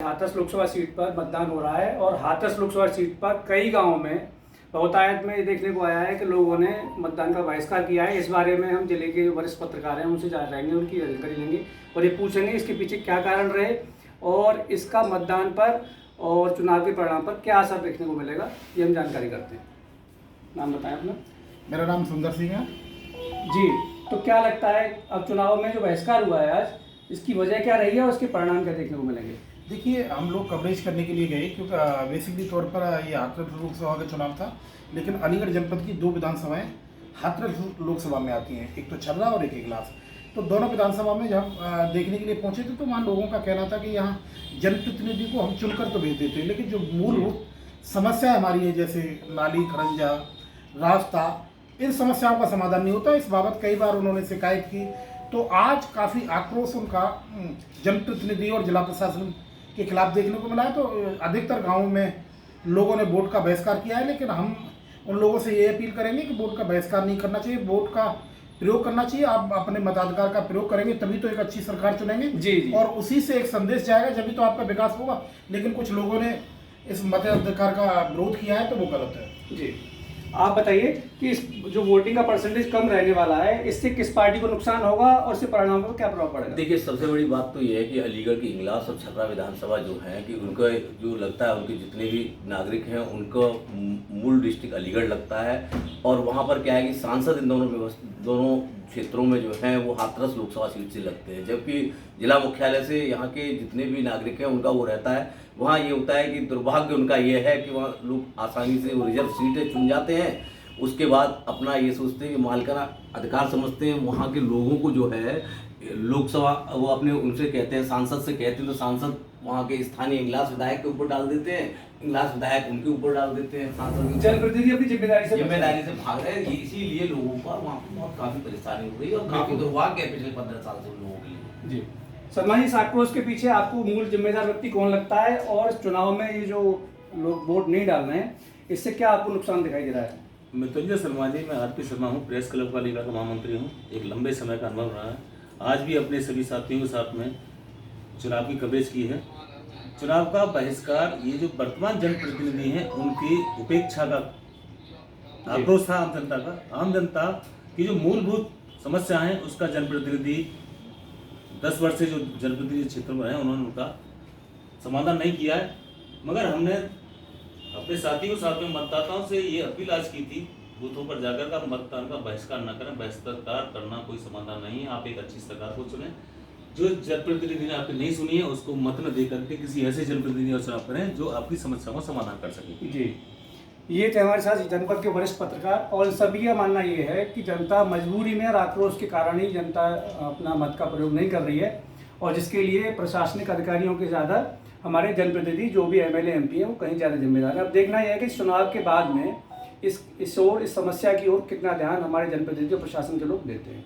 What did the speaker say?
Hathras Lok Sabha seat पर मतदान हो रहा है और हाथरस लोकसभा सीट पर कई गांवों में बहुतायत में ये देखने को आया है कि लोगों ने मतदान का बहिष्कार किया है। इस बारे में हम जिले के वरिष्ठ पत्रकार हैं उनसे जानेंगे, उनकी जानकारी लेंगे और ये पूछेंगे इसके पीछे क्या कारण रहे और इसका मतदान पर और चुनाव के परिणाम पर क्या असर देखने को मिलेगा, ये हम जानकारी करते हैं। नाम बताएं अपना। मेरा नाम सुंदर सिंह है जी। तो क्या लगता है अब चुनाव में जो बहिष्कार हुआ है आज, इसकी वजह क्या रही है और उसके परिणाम क्या देखने को मिलेंगे? देखिए, हम लोग कवरेज करने के लिए गए क्योंकि बेसिकली तौर पर ये हाथरस लोकसभा का चुनाव था, लेकिन अलीगढ़ जनपद की दो विधानसभाएं हाथरस लोकसभा में आती हैं, एक तो छर्रा और एक इगलास। तो दोनों विधानसभा में जब हम देखने के लिए पहुंचे थे तो वहाँ लोगों का कहना था कि यहाँ जनप्रतिनिधि को हम चुनकर तो भेज देते हैं, लेकिन जो मूलभूत समस्या हमारी है जैसे नाली खरंजा रास्ता, इन समस्याओं का समाधान नहीं होता। इस बाबत कई बार उन्होंने शिकायत की। तो आज काफ़ी आक्रोश उनका जनप्रतिनिधि और जिला प्रशासन के खिलाफ देखने को मिला है। तो अधिकतर गांवों में लोगों ने वोट का बहिष्कार किया है, लेकिन हम उन लोगों से ये अपील करेंगे कि वोट का बहिष्कार नहीं करना चाहिए, वोट का प्रयोग करना चाहिए। आप अपने मताधिकार का प्रयोग करेंगे तभी तो एक अच्छी सरकार चुनेंगे जी। और उसी से एक संदेश जाएगा, जब तो आपका विकास होगा। लेकिन कुछ लोगों ने इस मताधिकार का विरोध किया है तो वो गलत है जी। आप बताइए कि इस जो वोटिंग का परसेंटेज कम रहने वाला है, इससे किस पार्टी को नुकसान होगा और इससे परिणाम पर क्या प्रभाव पड़ेगा? देखिए, सबसे बड़ी बात तो ये है कि अलीगढ़ की इगलास और छर्रा विधानसभा जो है कि उनका जो लगता है, उनके जितने भी नागरिक हैं उनको मूल डिस्ट्रिक्ट अलीगढ़ लगता है। और वहाँ पर क्या है कि सांसद इन दोनों क्षेत्रों में जो हैं वो हाथरस लोकसभा सीट से लगते हैं, जबकि जिला मुख्यालय से यहाँ के जितने भी नागरिक हैं उनका वो रहता है। वहाँ ये होता है कि दुर्भाग्य उनका ये है कि वहाँ लोग आसानी से वो रिजर्व सीटें चुन जाते हैं, उसके बाद अपना ये सोचते हैं कि मालिकाना अधिकार समझते हैं। वहाँ के लोगों को जो है लोकसभा वो अपने उनसे कहते हैं, सांसद से कहते हैं, तो सांसद वहाँ के स्थानीय इगलास विधायक के ऊपर डाल देते हैं, इगलास विधायक उनके ऊपर डाल देते हैं। सांसद जनप्रतिनिधि अपनी जिम्मेदारी से भाग रहे हैं, इसीलिए लोगों पर वहाँ पर बहुत काफ़ी परेशानी हो रही है और काफ़ी दुर्भाग्य है पिछले 15 साल से लोगों के लिए जी। शर्मा जी, इस आक्रोश के पीछे आपको मूल जिम्मेदार व्यक्ति कौन लगता है और चुनाव में ये जो लोग वोट नहीं डाल रहे हैं, इससे क्या आपको नुकसान दिखाई दे रहा है? मृत्युंजय शर्मा जी, मैं आरपी शर्मा हूँ, प्रेस क्लब का अलीगढ़ का महामंत्री हूँ। एक लंबे समय का अनुभव रहा है। आज भी अपने सभी साथियों के साथ में चुनाव की कवरेज की है। चुनाव का बहिष्कार ये जो वर्तमान जनप्रतिनिधि हैं उनकी उपेक्षा का आक्रोश था आम जनता का। आम जनता की जो मूलभूत समस्या है उसका जनप्रतिनिधि 10 वर्ष से जो जनप्रतिनिधि क्षेत्र में है उन्होंने उनका समाधान नहीं किया है। मगर हमने अपने साथियों के साथ में मतदाताओं से ये अपील आज की थी बूथों पर जाकर का मतदान का बहिष्कार न करें। बहिष्कार करना कोई समाधान नहीं है। आप एक अच्छी सरकार को चुनें। जो जनप्रतिनिधि ने आपकी नहीं सुनी है उसको मत न दे करके किसी ऐसे जनप्रतिनिधि का चुनाव करें जो आपकी समस्या का समाधान कर सके जी। ये थे हमारे साथ जनपद के वरिष्ठ पत्रकार और सभी का मानना ये है कि जनता मजबूरी में और आक्रोश के कारण ही जनता अपना मत का प्रयोग नहीं कर रही है और जिसके लिए प्रशासनिक अधिकारियों के ज़्यादा हमारे जनप्रतिनिधि जो भी एमएलए एमपी हैं वो कहीं ज़्यादा जिम्मेदार है। अब देखना यह है कि चुनाव के बाद में इस समस्या की ओर कितना ध्यान हमारे जनप्रतिनिधि और प्रशासन के लोग देते हैं।